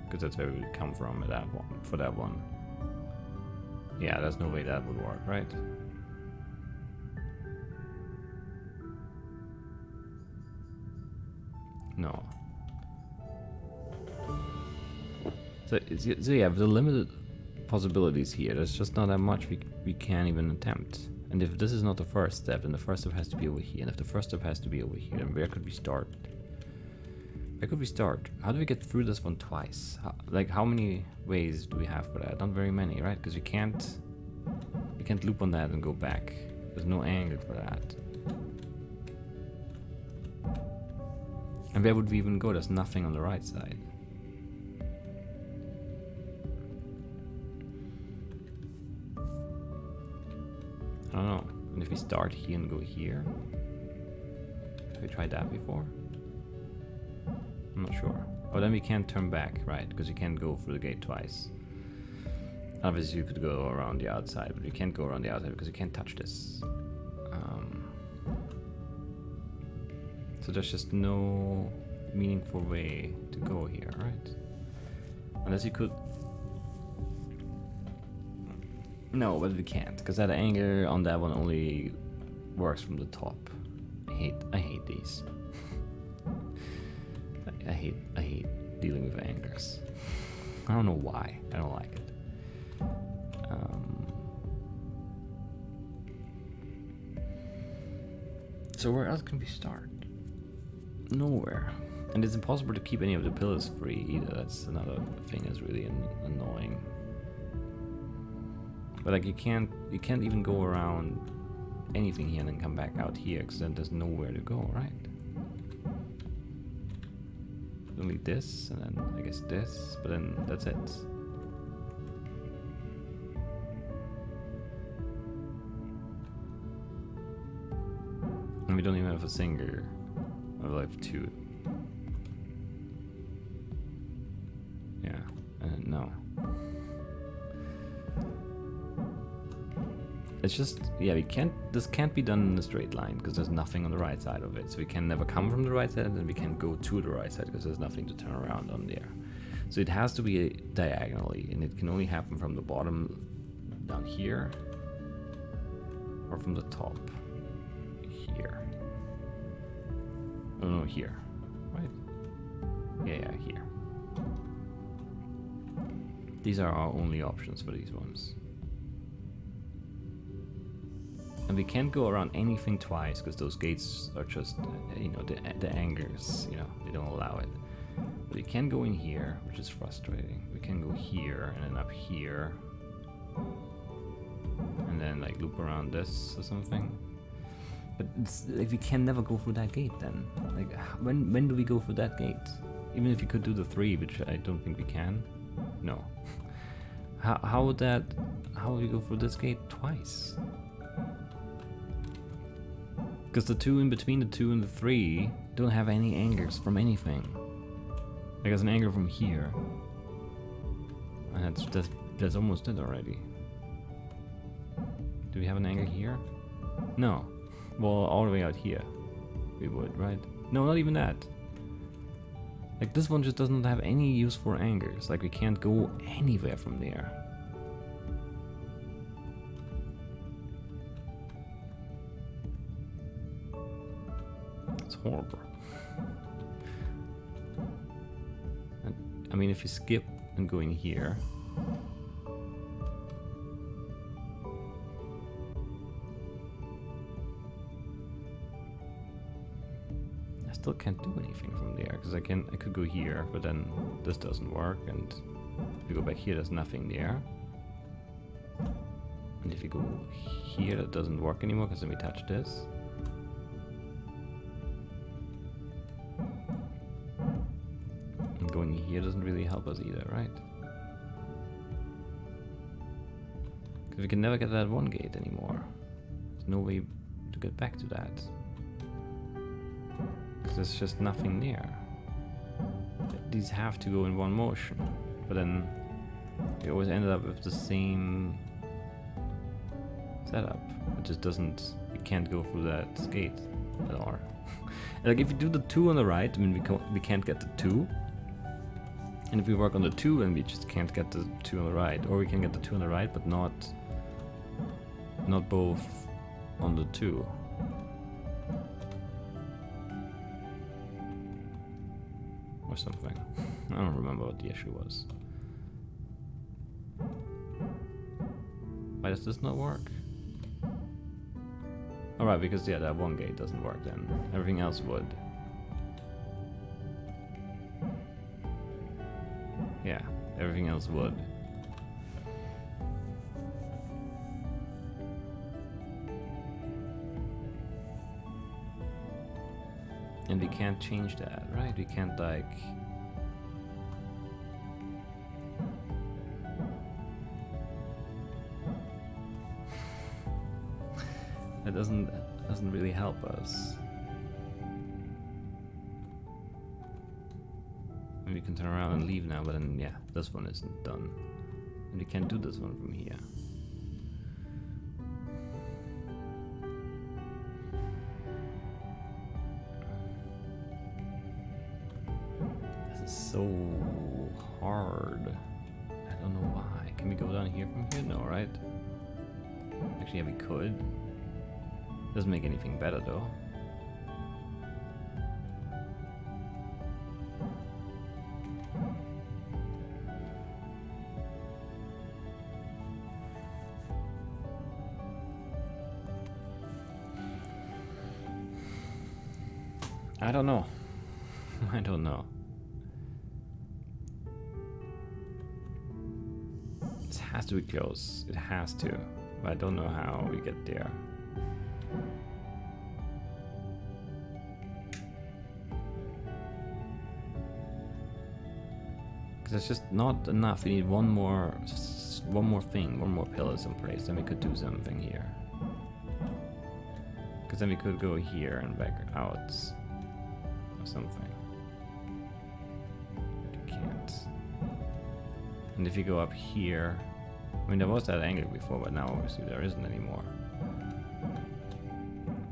Because that's where we would come from at that one, for that one. Yeah, there's no way that would work, right? No. So yeah, with the limited possibilities here, there's just not that much we can't even attempt. And if this is not the first step, then the first step has to be over here. And if the first step has to be over here, then where could we start? Where could we start? How do we get through this one twice? How many ways do we have for that? Not very many, right? Because we can't loop on that and go back. There's no angle for that. And where would we even go? There's nothing on the right side. I don't know. And if we start here and go here? Have we tried that before? I'm not sure. Oh, then we can't turn back, right? Because you can't go through the gate twice. Obviously, you could go around the outside, but you can't go around the outside because you can't touch this. So there's just no meaningful way to go here, right? Unless you could... No, but we can't, because that angle on that one only works from the top. I hate these. I hate dealing with anglers. I don't know why. I don't like it. So where else can we start? Nowhere. And it's impossible to keep any of the pillars free either. That's another thing that's really annoying. But like you can't even go around anything here and then come back out here, because then there's nowhere to go, right? Only this, and then I guess this, but then that's it. And we don't even have a singer. I have 2. No. It's just, yeah, this can't be done in a straight line because there's nothing on the right side of it. So we can never come from the right side, and we can't go to the right side because there's nothing to turn around on there. So it has to be diagonally, and it can only happen from the bottom down here, or from the top here. Oh no, here, right? Yeah, here. These are our only options for these ones. And we can't go around anything twice because those gates are just, you know, the anchors, you know, they don't allow it. But we can go in here, which is frustrating. We can go here and then up here. And then like loop around this or something. But it's, like, we can never go through that gate then. Like, when do we go through that gate? Even if you could do the 3, which I don't think we can. No. How would we go through this gate twice? Because the 2 in between the 2 and the 3 don't have any angles from anything. Like there's an angle from here. And that's almost it already. Do we have an angle here? No. Well, all the way out here. We would, right? No, not even that. Like this one just doesn't have any use for angles. Like we can't go anywhere from there. It's horrible. And, I mean, if you skip and go in here, I still can't do anything from there because I could go here, but then this doesn't work, and if you go back here, there's nothing there. And if you go here, that doesn't work anymore because then we touch this. Going here doesn't really help us either, right? Because we can never get that one gate anymore. There's no way to get back to that. Because there's just nothing there. These have to go in one motion. But then we always ended up with the same setup. It just doesn't, we can't go through that gate at all. Like if you do the 2 on the right, I mean we can't get the 2. And if we work on the 2, then we just can't get the 2 on the right. Or we can get the 2 on the right, but not both on the 2. Or something. I don't remember what the issue was. Why does this not work? Alright, because yeah, that one gate doesn't work then. Everything else would. Yeah, everything else would. And we can't change that, right? We can't like... That doesn't really help us. And we can turn around and leave now, but then yeah, this one isn't done. And we can't do this one from here. This is so hard. I don't know why. Can we go down here from here? No, right? Actually, yeah, we could. Doesn't make anything better though. I don't know. I don't know. This has to be close. It has to. But I don't know how we get there. Because it's just not enough. We need one more thing, one more pillars in place, then we could do something here. Because then we could go here and back out. Something. But you can't. And if you go up here, I mean, there was that angle before, but now obviously there isn't anymore.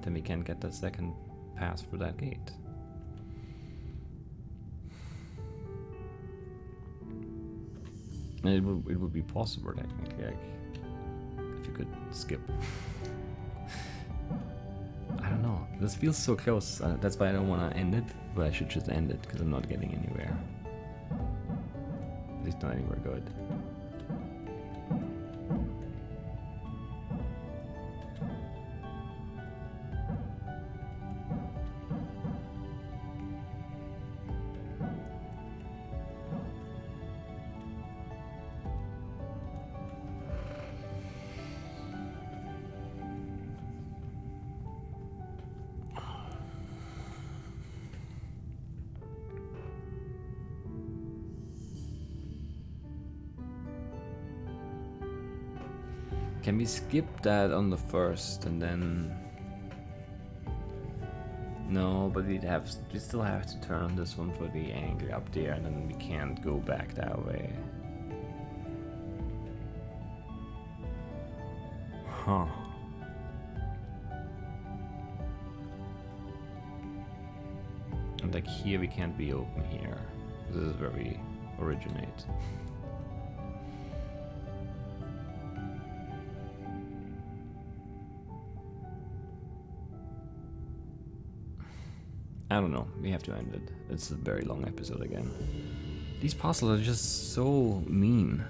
Then we can't get that second pass through that gate. And it would be possible technically, like, if you could skip. I don't know. This feels so close. That's why I don't want to end it, but I should just end it because I'm not getting anywhere. At least not anywhere good. Can we skip that on the first and then... No, but we still have to turn on this one for the angle up there, and then we can't go back that way. Huh. And like here we can't be open here. This is where we originate. I don't know, we have to end it. It's a very long episode again. These puzzles are just so mean.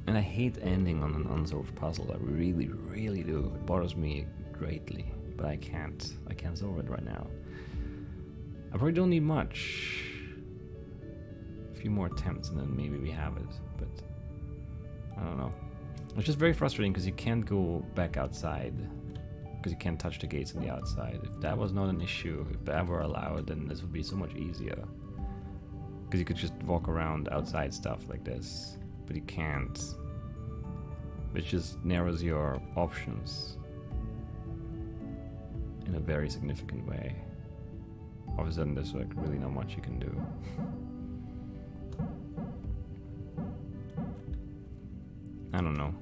And I hate ending on an unsolved puzzle, I really, really do. It bothers me greatly, but I can't solve it right now. I probably don't need much. A few more attempts and then maybe we have it, but I don't know. It's just very frustrating because you can't go back outside. Because you can't touch the gates on the outside. If that was not an issue, if that were allowed, then this would be so much easier. Because you could just walk around outside stuff like this, but you can't. Which just narrows your options in a very significant way. All of a sudden there's like really not much you can do. I don't know.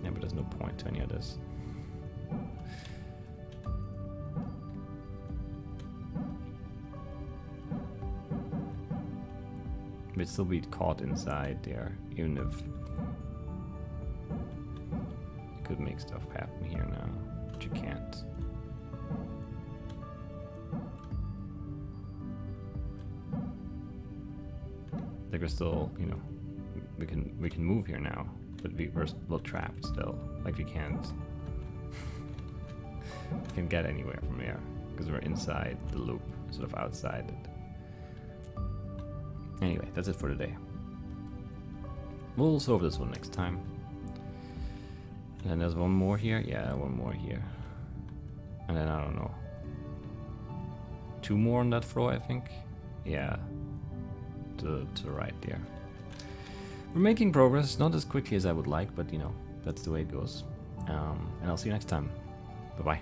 But there's no point to any of this. We'd still be caught inside there, even if you could make stuff happen here now, but you can't. Like we're still, you know, we can move here now. But we're still trapped still. Like we can't get anywhere from here because we're inside the loop instead of outside it. Anyway, that's it for today. We'll solve this one next time. And then there's one more here. Yeah, one more here. And then I don't know. 2 more on that floor, I think. Yeah, to the right there. We're making progress, not as quickly as I would like, but you know, that's the way it goes. And I'll see you next time. Bye-bye.